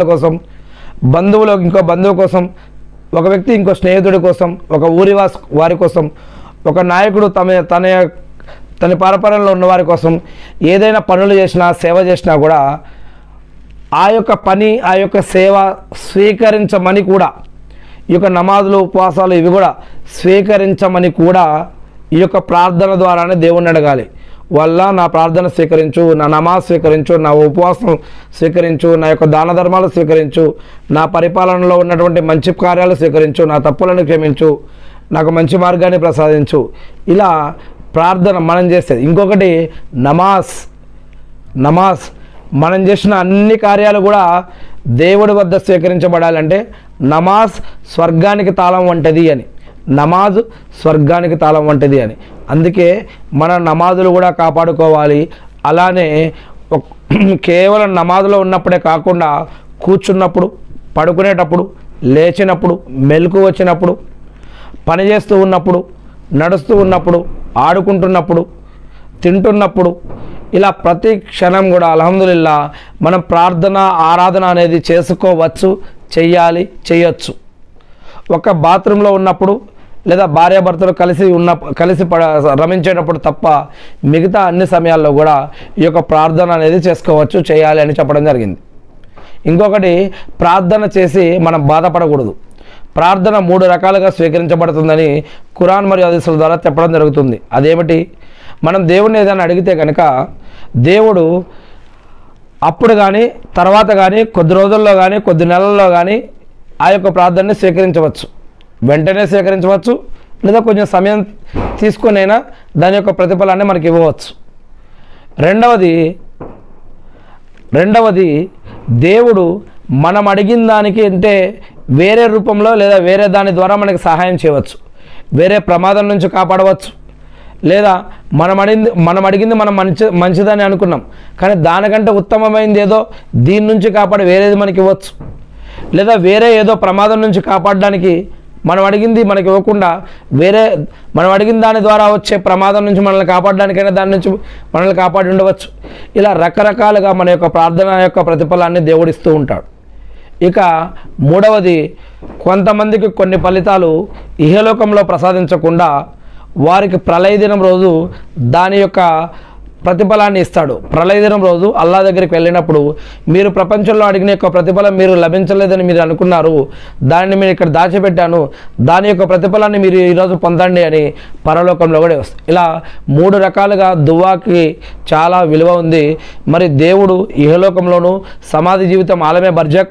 కోసం, బంధువులు ఇంకో బంధువు కోసం, ఒక వ్యక్తి ఇంకో స్నేహితుడి కోసం, ఒక ఊరి వారి కోసం, ఒక నాయకుడు తన పరపరంలో ఉన్న వారి కోసం ఏదైనా పనులు చేసినా సేవ చేసినా కూడా ఆ యొక్క పని ఆ యొక్క సేవ స్వీకరించమని కూడా, ఈ యొక్క నమాజులు ఉపవాసాలు ఇవి కూడా స్వీకరించమని కూడా ఈ యొక్క ప్రార్థన ద్వారానే దేవుణ్ణి అడగాలి. వల్ల నా ప్రార్థన స్వీకరించు, నా నమాజ్ స్వీకరించు, నా ఉపవాసం స్వీకరించు, నా యొక్క దాన ధర్మాలు స్వీకరించు, నా పరిపాలనలో ఉన్నటువంటి మంచి కార్యాలు స్వీకరించు, నా తప్పులను క్షమించు, నాకు మంచి మార్గాన్ని ప్రసాదించు. ఇలా ప్రార్థన మనం చేసేది. ఇంకొకటి నమాజ్ మనం చేసిన అన్ని కార్యాలు కూడా దేవుడి వద్ద స్వీకరించబడాలంటే నమాజ్ స్వర్గానికి తాళం వంటిది అని, నమాజ్ స్వర్గానికి తాళం వంటిది అని. అందుకే మన నమాజులు కూడా కాపాడుకోవాలి. అలానే కేవలం నమాజులో ఉన్నప్పుడే కాకుండా కూర్చున్నప్పుడు, పడుకునేటప్పుడు, లేచినప్పుడు, మెలకు వచ్చినప్పుడు, పని చేస్తూ ఉన్నప్పుడు, నడుస్తూ ఉన్నప్పుడు, ఆడుకుంటున్నప్పుడు, తింటున్నప్పుడు, ఇలా ప్రతి క్షణం కూడా అల్హమ్దులిల్లా మనం ప్రార్థన ఆరాధన అనేది చేసుకోవచ్చు, చేయొచ్చు. ఒక బాత్రూంలో ఉన్నప్పుడు లేదా భార్యాభర్తలు కలిసి రమించేటప్పుడు తప్ప మిగతా అన్ని సమయాల్లో కూడా ఈ యొక్క ప్రార్థన అనేది చేసుకోవచ్చు, చేయాలి అని చెప్పడం జరిగింది. ఇంకొకటి, ప్రార్థన చేసి మనం బాధపడకూడదు. ప్రార్థన 3 రకాలుగా స్వీకరించబడుతుందని ఖురాన్ మరియు హదీసుల ద్వారా చెప్పడం జరుగుతుంది. అదేమిటి? మనం దేవుడిని ఏదైనా అడిగితే కనుక దేవుడు అప్పుడు కానీ, తర్వాత కానీ, కొద్ది రోజుల్లో కానీ, కొద్ది నెలల్లో కానీ ఆ యొక్క ప్రార్థనని స్వీకరించవచ్చు. వెంటనే స్వీకరించవచ్చు, లేదా కొంచెం సమయం తీసుకునైనా దాని యొక్క ప్రతిఫలాన్ని మనకి ఇవ్వవచ్చు. రెండవది దేవుడు మనం అడిగిన దానికి అంటే వేరే రూపంలో లేదా వేరే దాని ద్వారా మనకి సహాయం చేయవచ్చు. వేరే ప్రమాదం నుంచి కాపాడవచ్చు. లేదా మనం అడిగింది మనం మంచిదని అనుకున్నాం, కానీ దానికంటే ఉత్తమమైనది ఏదో దీని నుంచి కాపాడి వేరేది మనకి ఇవ్వచ్చు. లేదా వేరే ఏదో ప్రమాదం నుంచి కాపాడడానికి మనం అడిగింది మనకి ఇవ్వకుండా వేరే మనం అడిగిన దాని ద్వారా వచ్చే ప్రమాదం నుంచి మనల్ని కాపాడడానికైనా దాని నుంచి మనల్ని కాపాడి ఉండవచ్చు. ఇలా రకరకాలుగా మన యొక్క ప్రార్థన యొక్క ప్రతిఫలాన్ని దేవుడిస్తూ ఉంటాడు. ఇక మూడవది, కొంతమందికి కొన్ని ఫలితాలు ఇహలోకంలో ప్రసాదించకుండా వారికి ప్రళయ దినం రోజు దాని యొక్క ప్రతిఫలాన్ని ఇస్తాడు. ప్రళయ దినం రోజు అల్లా దగ్గరికి వెళ్ళినప్పుడు మీరు ప్రపంచంలో అడిగిన యొక్క ప్రతిఫలం మీరు లభించలేదని మీరు అనుకున్నారు, దాన్ని మీరు ఇక్కడ దాచిపెట్టాను, దాని యొక్క ప్రతిఫలాన్ని మీరు ఈరోజు పొందండి అని పరలోకంలో కూడా వస్తుంది. ఇలా 3 రకాలుగా దువాకి చాలా విలువ ఉంది. మరి దేవుడు ఇహలోకంలోనూ సమాధి జీవితం ఆలమే బర్జక్